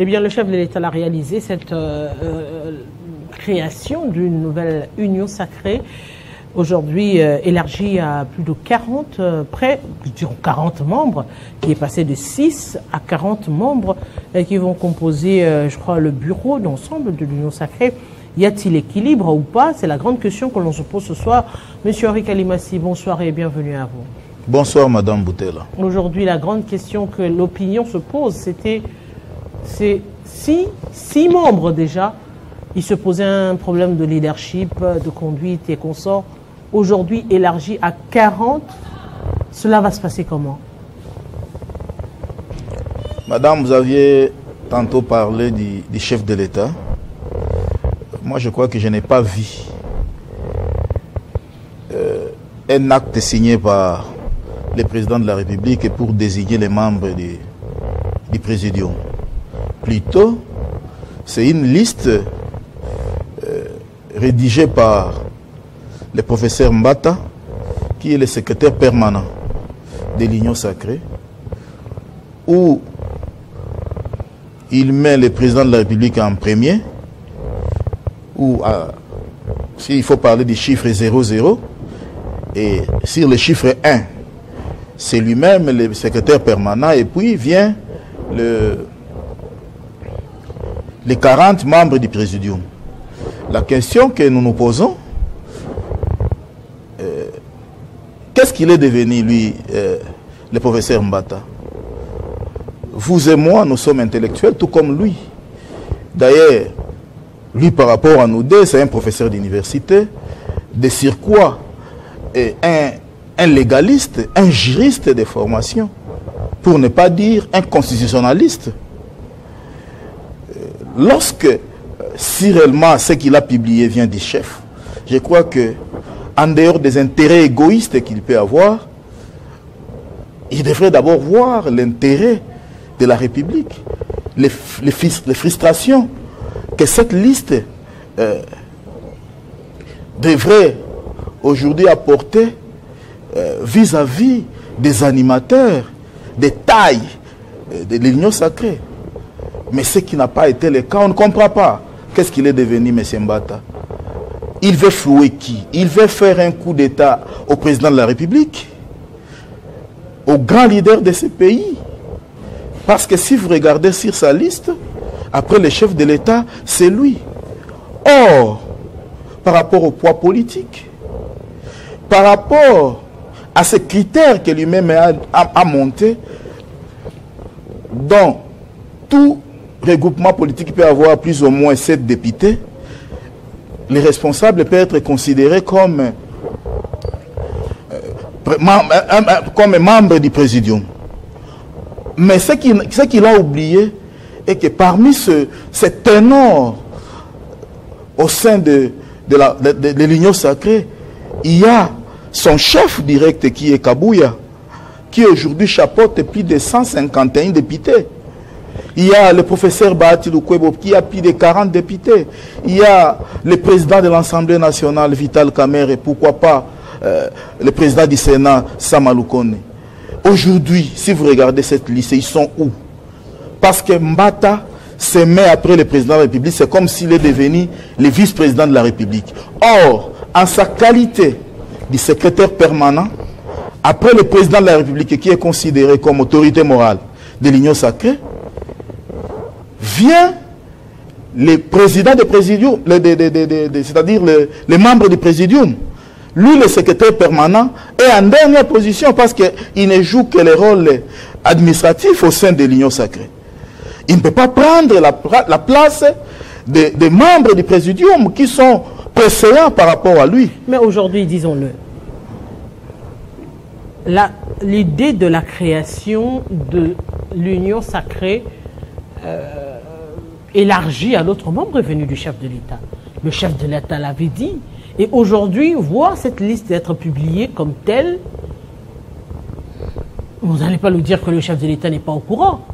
Eh bien, le chef de l'État a réalisé cette création d'une nouvelle union sacrée, aujourd'hui élargie à plus de 40, près, disons 40 membres, qui est passé de 6 à 40 membres qui vont composer, je crois, le bureau d'ensemble de l'union sacrée. Y a-t-il équilibre ou pas? C'est la grande question que l'on se pose ce soir. Monsieur Henri Kalimassi, bonsoir et bienvenue à vous. Bonsoir, Madame Boutella. Aujourd'hui, la grande question que l'opinion se pose, c'est six membres déjà. Il se posait un problème de leadership, de conduite et consorts. Aujourd'hui, élargi à 40, cela va se passer comment? Madame, vous aviez tantôt parlé du chef de l'État. Moi, je crois que je n'ai pas vu un acte signé par le président de la République pour désigner les membres du Présidium. Plutôt, c'est une liste rédigée par le professeur Mbata, qui est le secrétaire permanent de l'Union sacrée, où il met le président de la République en premier, ou s'il faut parler du chiffre 00, et sur le chiffre 1, c'est lui-même le secrétaire permanent, et puis vient les 40 membres du Présidium. La question que nous nous posons, qu'est-ce qu'il est devenu, lui, le professeur Mbata? Vous et moi, nous sommes intellectuels, tout comme lui. D'ailleurs, lui, par rapport à nous deux, c'est un professeur d'université, de surcroît, et un légaliste, un juriste de formation, pour ne pas dire un constitutionnaliste. Lorsque, si réellement ce qu'il a publié vient du chef, je crois que, en dehors des intérêts égoïstes qu'il peut avoir, il devrait d'abord voir l'intérêt de la République, les frustrations que cette liste devrait aujourd'hui apporter vis-à-vis des animateurs, des tailles de l'Union sacrée. Mais ce qui n'a pas été le cas, on ne comprend pas. Qu'est-ce qu'il est devenu, M. Mbata? Il veut flouer qui? Il veut faire un coup d'État au président de la République, au grand leader de ce pays. Parce que si vous regardez sur sa liste, après le chef de l'État, c'est lui. Or, par rapport au poids politique, par rapport à ces critères que lui-même a montés, dont tout regroupement politique peut avoir plus ou moins 7 députés, les responsables peuvent être considérés comme membres du Présidium. Mais ce qu'il a oublié est que parmi ces ténors au sein de l'Union sacrée, il y a son chef direct qui est Kabouya, qui aujourd'hui chapeaute plus de 151 députés. Il y a le professeur Bahati Lukwebo qui a plus de 40 députés. Il y a le président de l'Assemblée nationale, Vital Kamerhe, et pourquoi pas le président du Sénat, Sama Lukonde. Aujourd'hui, si vous regardez cette liste, ils sont où? Parce que Mbata se met après le président de la République, c'est comme s'il est devenu le vice-président de la République. Or, en sa qualité de secrétaire permanent, après le président de la République qui est considéré comme autorité morale de l'Union sacrée, vient le président du présidium, c'est-à-dire les membres du présidium. Lui, le secrétaire permanent, est en dernière position parce qu'il ne joue que le rôle administratif au sein de l'Union sacrée. Il ne peut pas prendre la place des membres du présidium qui sont précédents par rapport à lui. Mais aujourd'hui, disons-le, l'idée de la création de l'Union sacrée élargie à d'autres membres est venue du chef de l'État. Le chef de l'État l'avait dit. Et aujourd'hui, voir cette liste être publiée comme telle, vous n'allez pas nous dire que le chef de l'État n'est pas au courant.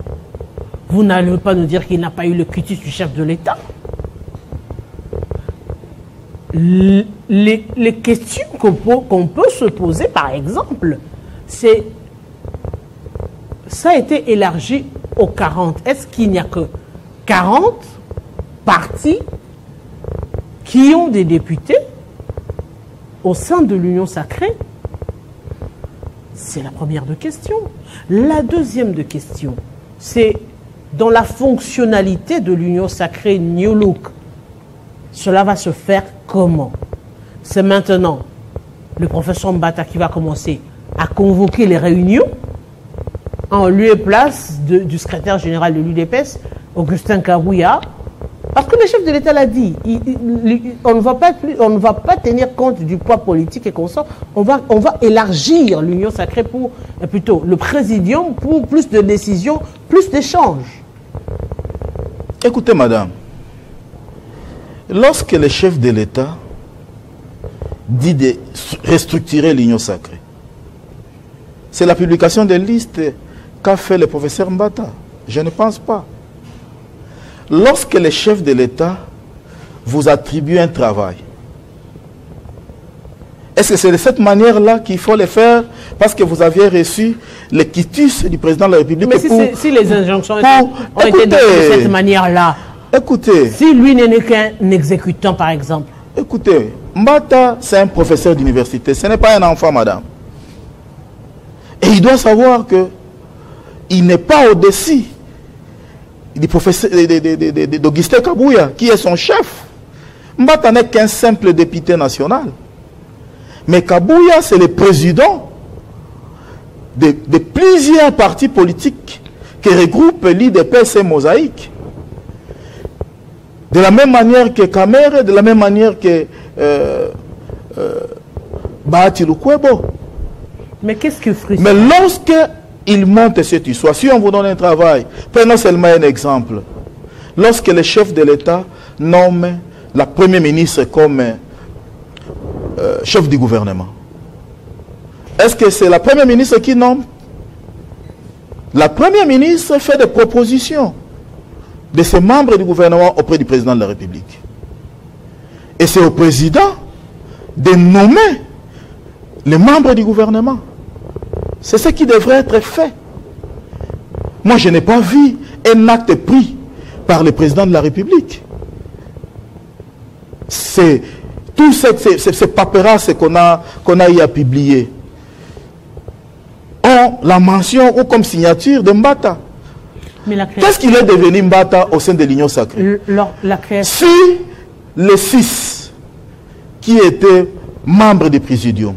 Vous n'allez pas nous dire qu'il n'a pas eu le quitus du chef de l'État. Les questions qu'on peut se poser, par exemple, c'est, ça a été élargi aux 40. Est-ce qu'il n'y a que 40 partis qui ont des députés au sein de l'Union sacrée? C'est la première de questions. La deuxième de questions, c'est dans la fonctionnalité de l'Union sacrée New Look. Cela va se faire comment? C'est maintenant le professeur Mbata qui va commencer à convoquer les réunions en lieu et place du secrétaire général de l'UDPS, Augustin Kabouya. Parce que le chef de l'État l'a dit, on ne va pas tenir compte du poids politique et consort, on va élargir l'Union sacrée pour, plutôt le présidium pour plus de décisions, plus d'échanges. Écoutez, madame, lorsque le chef de l'État dit de restructurer l'Union sacrée, c'est la publication des listes qu'a fait le professeur Mbata. Je ne pense pas. Lorsque le chef de l'État vous attribue un travail, est-ce que c'est de cette manière-là qu'il faut le faire parce que vous aviez reçu le quitus du président de la République? Mais si les injonctions ont été de cette manière-là, écoutez, si lui n'est qu'un exécutant, par exemple. Écoutez, Mbata, c'est un professeur d'université, ce n'est pas un enfant, madame. Et il doit savoir que il n'est pas au-dessus du professeur d'Augustin Kabouya, qui est son chef. Mbata n'est qu'un simple député national. Mais Kabouya, c'est le président de plusieurs partis politiques qui regroupent l'IDPS et Mosaïque. De la même manière que Kamere, de la même manière que Bahati Lukwebo. Mais qu'est-ce que frustre? Mais lorsque il monte cette histoire, si on vous donne un travail, prenons seulement un exemple. Lorsque le chef de l'État nomme la première ministre comme chef du gouvernement, est-ce que c'est la première ministre qui nomme? La première ministre fait des propositions de ses membres du gouvernement auprès du président de la République. Et c'est au président de nommer les membres du gouvernement. C'est ce qui devrait être fait. Moi, je n'ai pas vu un acte pris par le président de la République. C'est tout ces paperasses qu'on a eu à publier ont la mention ou comme signature de Mbata. Qu'est-ce qu'il est devenu Mbata au sein de l'Union sacrée? Si les 6 qui étaient membres du présidium,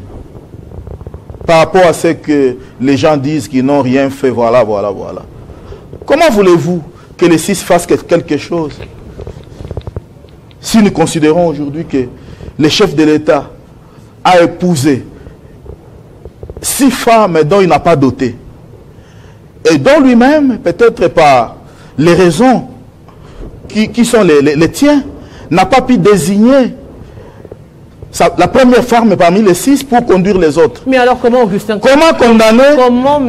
par rapport à ce que les gens disent qu'ils n'ont rien fait, voilà. Comment voulez-vous que les 6 fassent quelque chose? Si nous considérons aujourd'hui que le chef de l'État a épousé 6 femmes dont il n'a pas doté, et dont lui-même, peut-être par les raisons qui sont les tiens, n'a pas pu désigner la première femme parmi les 6 pour conduire les autres. Mais alors comment Augustin... Comment condamner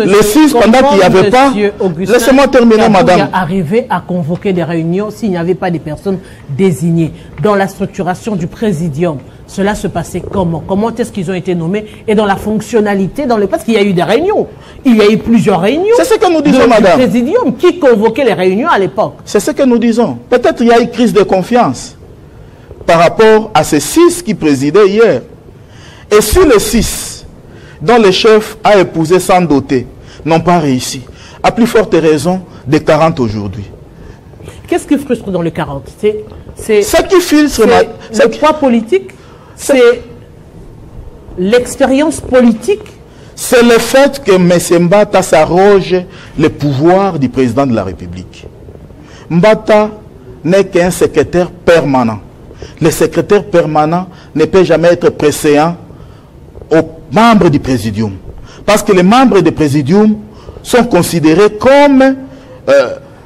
les 6 pendant qu'il n'y avait pas... Laissez-moi terminer, madame. Arriver à convoquer des réunions s'il n'y avait pas des personnes désignées dans la structuration du présidium? Cela se passait comment? Comment est-ce qu'ils ont été nommés? Et dans la fonctionnalité, parce qu'il y a eu des réunions. Il y a eu plusieurs réunions. C'est ce que nous disons, madame. Le présidium qui convoquait les réunions à l'époque. C'est ce que nous disons. Peut-être il y a eu crise de confiance par rapport à ces 6 qui présidaient hier. Et si les 6 dont le chef a épousé sans doter n'ont pas réussi, à plus forte raison des 40 aujourd'hui. Qu'est-ce qui frustre dans les 40? Ce qui filtre... C'est le poids politique? C'est l'expérience politique? C'est le fait que M. Mbata s'arroge le pouvoir du président de la République. Mbata n'est qu'un secrétaire permanent. Le secrétaire permanent ne peut jamais être préséant aux membres du présidium. Parce que les membres du présidium sont considérés comme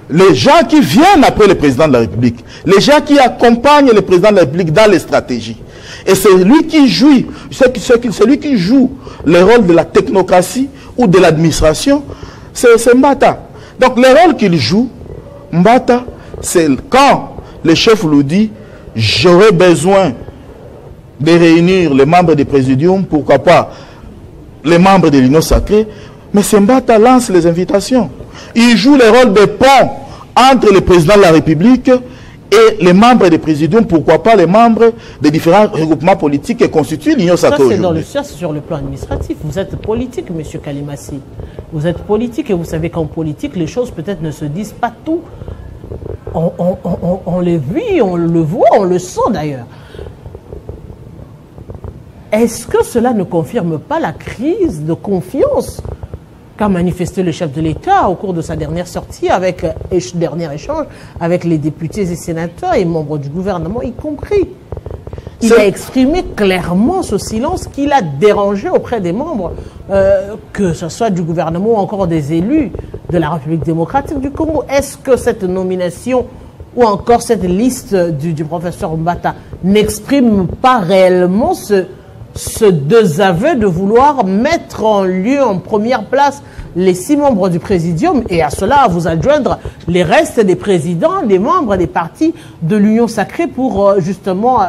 les gens qui viennent après le président de la République. Les gens qui accompagnent le président de la République dans les stratégies. Et c'est lui qui joue, celui qui joue le rôle de la technocratie ou de l'administration, c'est Mbata. Donc le rôle qu'il joue, Mbata, c'est quand le chef lui dit j'aurais besoin de réunir les membres du présidium, pourquoi pas les membres de l'Union sacrée, mais c'est Mbata lance les invitations. Il joue le rôle de pont entre le président de la République et les membres des présidiums, pourquoi pas les membres des différents regroupements politiques qui constituent l'Union sacrée aujourd'hui. Ça, c'est sur le plan administratif. Vous êtes politique, M. Kalimassi. Vous êtes politique et vous savez qu'en politique, les choses peut-être ne se disent pas tout. On les vit, on le voit, on le sent d'ailleurs. Est-ce que cela ne confirme pas la crise de confiance qu'a manifesté le chef de l'État au cours de sa dernière sortie, avec dernier échange avec les députés et sénateurs et membres du gouvernement y compris? Il a exprimé clairement ce silence qui l'a dérangé auprès des membres, que ce soit du gouvernement ou encore des élus de la République démocratique du Congo. Est-ce que cette nomination ou encore cette liste du professeur Mbata n'exprime pas réellement ce désaveu de vouloir mettre en première place les 6 membres du présidium et à cela vous adjoindre les restes des présidents, des membres des partis de l'Union sacrée pour justement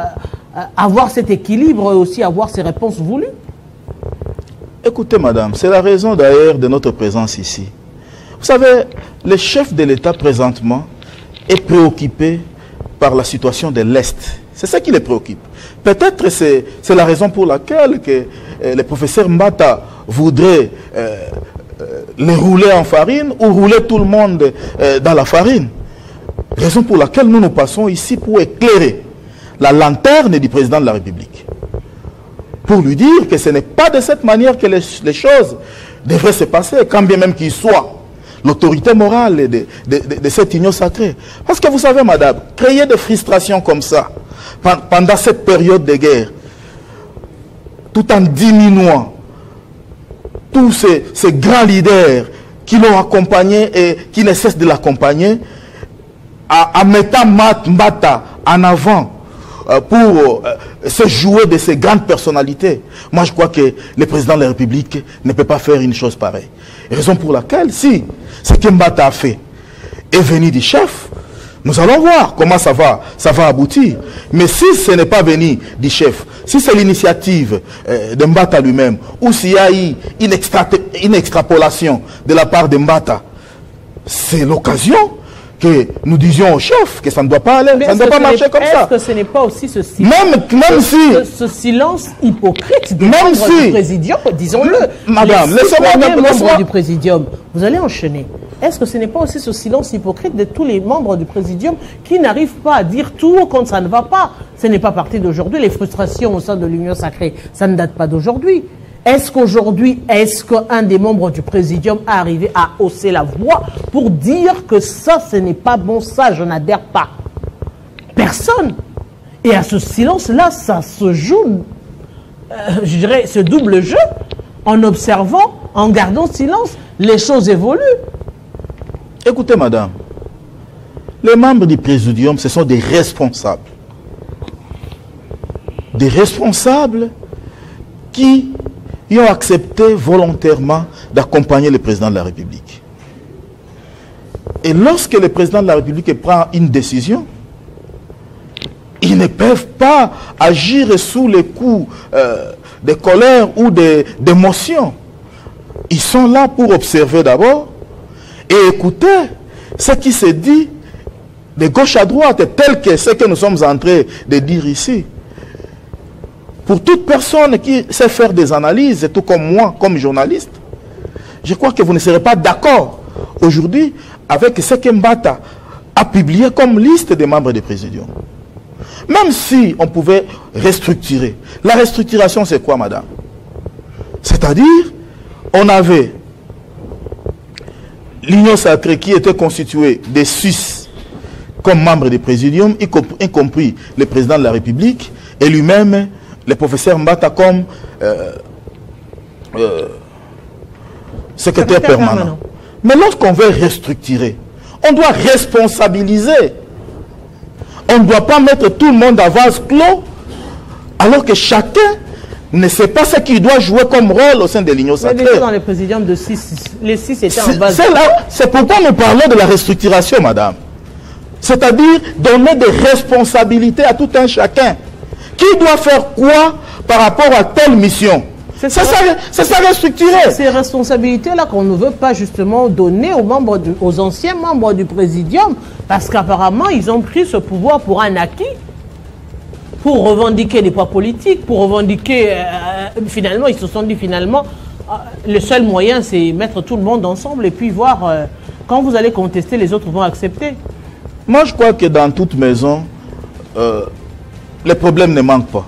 avoir cet équilibre et aussi avoir ces réponses voulues? Écoutez madame, c'est la raison d'ailleurs de notre présence ici. Vous savez, le chef de l'État présentement est préoccupé par la situation de l'Est. C'est ça qui les préoccupe. Peut-être c'est la raison pour laquelle que, le professeur Mbata voudrait les rouler en farine ou rouler tout le monde dans la farine. Raison pour laquelle nous passons ici pour éclairer la lanterne du président de la République. Pour lui dire que ce n'est pas de cette manière que les choses devraient se passer, quand bien même qu'il soit l'autorité morale de cette union sacrée. Parce que vous savez, madame, créer des frustrations comme ça, pendant cette période de guerre, tout en diminuant tous ces grands leaders qui l'ont accompagné et qui ne cessent de l'accompagner, en mettant Mbata en avant pour se jouer de ces grandes personnalités. Moi, je crois que le président de la République ne peut pas faire une chose pareille. Raison pour laquelle, si ce que Mbata a fait est venu du chef, nous allons voir comment ça va aboutir. Mais si ce n'est pas venu du chef, si c'est l'initiative de Mbata lui-même, ou s'il y a eu une extrapolation de la part de Mbata, c'est l'occasion que nous disions au chef que ça ne doit pas aller, ça ne doit pas marcher comme ça. Est-ce que ce n'est pas aussi ce silence, ce silence hypocrite des membres du présidium, disons-le, madame, laissez-moi membres du présidium, vous allez enchaîner. Est-ce que ce n'est pas aussi ce silence hypocrite de tous les membres du présidium qui n'arrivent pas à dire tout quand ça ne va pas? Ce n'est pas parti d'aujourd'hui. Les frustrations au sein de l'Union sacrée, ça ne date pas d'aujourd'hui. Est-ce qu'aujourd'hui, qu'un des membres du présidium a arrivé à hausser la voix pour dire que ça, ce n'est pas bon, ça, je n'adhère pas? Personne. Et à ce silence-là, ça se joue, je dirais, ce double jeu, en observant, en gardant silence, les choses évoluent. Écoutez, madame, les membres du présidium, ce sont des responsables. Des responsables qui ont accepté volontairement d'accompagner le président de la République. Et lorsque le président de la République prend une décision, ils ne peuvent pas agir sous les coups de colère ou d'émotion. Ils sont là pour observer d'abord et écouter ce qui se dit de gauche à droite, tel que ce que nous sommes en train de dire ici. Pour toute personne qui sait faire des analyses, tout comme moi, comme journaliste, je crois que vous ne serez pas d'accord aujourd'hui avec ce que Mbata a publié comme liste des membres du présidium. Même si on pouvait restructurer. La restructuration, c'est quoi, madame? C'est-à-dire, on avait l'Union sacrée qui était constituée des Suisses comme membres du présidium, y compris le président de la République, et lui-même, le professeur Mbata comme secrétaire permanent. Mais lorsqu'on veut restructurer, on doit responsabiliser. On ne doit pas mettre tout le monde à vase clos, alors que chacun ne sait pas ce qu'il doit jouer comme rôle au sein de l'Union sacrée. Mais dans les présidiums de 6, les 6 étaient en vase clos. C'est pourquoi nous parlons de la restructuration, madame. C'est-à-dire donner des responsabilités à tout un chacun. Qui doit faire quoi par rapport à telle mission? C'est ça restructurer. Ces responsabilités-là qu'on ne veut pas justement donner aux membres, aux anciens membres du Présidium, parce qu'apparemment, ils ont pris ce pouvoir pour un acquis, pour revendiquer des poids politiques, pour revendiquer... finalement, ils se sont dit finalement, le seul moyen, c'est mettre tout le monde ensemble et puis voir, quand vous allez contester, les autres vont accepter. Moi, je crois que dans toute maison, les problèmes ne manquent pas.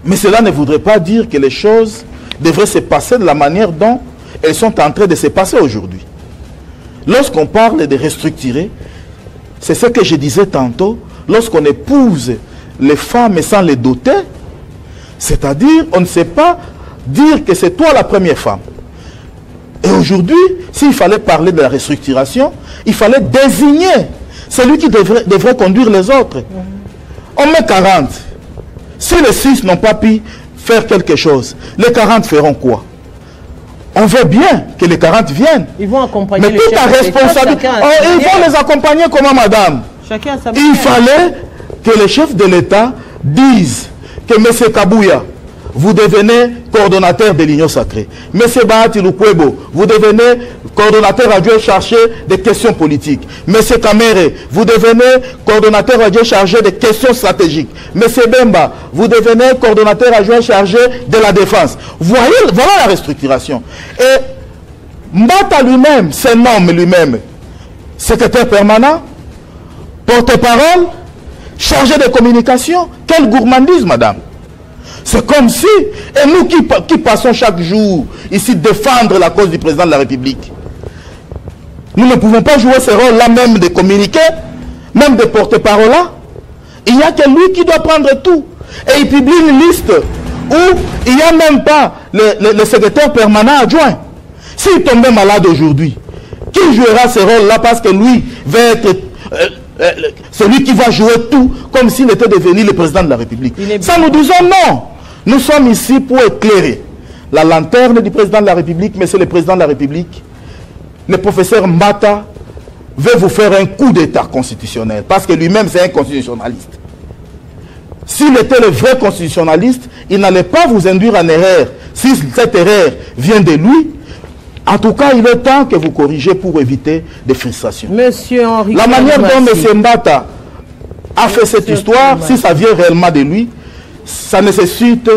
Mais cela ne voudrait pas dire que les choses devraient se passer de la manière dont elles sont en train de se passer aujourd'hui. Lorsqu'on parle de restructurer, c'est ce que je disais tantôt, lorsqu'on épouse les femmes sans les doter, c'est-à-dire on ne sait pas dire que c'est toi la première femme. Et aujourd'hui, s'il fallait parler de la restructuration, il fallait désigner celui qui devrait conduire les autres. On met 40. Si les 6 n'ont pas pu faire quelque chose, les 40 feront quoi? On veut bien que les 40 viennent. Ils vont accompagner. Mais toute la responsabilité. Ils vont les accompagner comment, madame? Chacun a sa Il fallait que les chefs de l'État disent que M. Kabouya, vous devenez coordonnateur de l'Union sacrée. M. Bahati Lukwebo, vous devenez coordonnateur adjoint chargé des questions politiques. M. Kamere, vous devenez coordonnateur adjoint chargé des questions stratégiques. M. Bemba, vous devenez coordonnateur adjoint chargé de la défense. Voilà la restructuration. Et Mbata lui-même, se nomme lui-même secrétaire permanent, porte-parole, chargé de communication. Quel gourmandise, madame! C'est comme si, et nous qui passons chaque jour ici défendre la cause du président de la République, nous ne pouvons pas jouer ce rôle-là même de communiquer, même de porte-parole-là. Il n'y a que lui qui doit prendre tout. Et il publie une liste où il n'y a même pas le secrétaire permanent adjoint. S'il tombait malade aujourd'hui, qui jouera ce rôle-là parce que lui va être... celui qui va jouer tout comme s'il était devenu le président de la République. Ça, nous disons non. Nous sommes ici pour éclairer la lanterne du président de la République, mais c'est le président de la République. Le professeur Mbata veut vous faire un coup d'état constitutionnel, parce que lui-même c'est un constitutionnaliste. S'il était le vrai constitutionnaliste, il n'allait pas vous induire en erreur. Si cette erreur vient de lui, en tout cas, il est temps que vous corrigez pour éviter des frustrations. Monsieur Henri, la manière dont M. Mbata a fait cette histoire, si ça vient réellement de lui, ça nécessite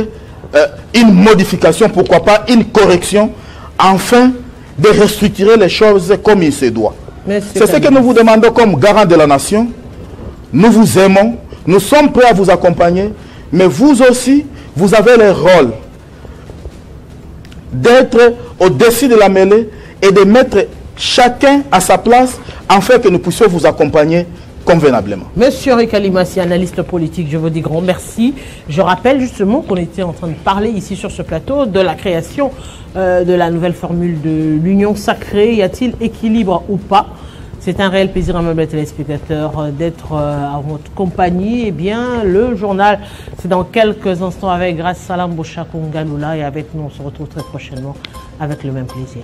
une modification, pourquoi pas une correction, afin de restructurer les choses comme il se doit. C'est ce que nous vous demandons comme garant de la nation. Nous vous aimons, nous sommes prêts à vous accompagner, mais vous aussi, vous avez le rôle d'être au-dessus de la mêlée et de mettre chacun à sa place afin que nous puissions vous accompagner convenablement. Monsieur Henri Kalimassi, analyste politique, je vous dis grand merci. Je rappelle justement qu'on était en train de parler ici sur ce plateau de la création de la nouvelle formule de l'Union sacrée. Y a-t-il équilibre ou pas? C'est un réel plaisir, mes téléspectateurs, d'être en votre compagnie. Eh bien, le journal, c'est dans quelques instants avec Grace Salam Bouchakounganula et avec nous, on se retrouve très prochainement avec le même plaisir.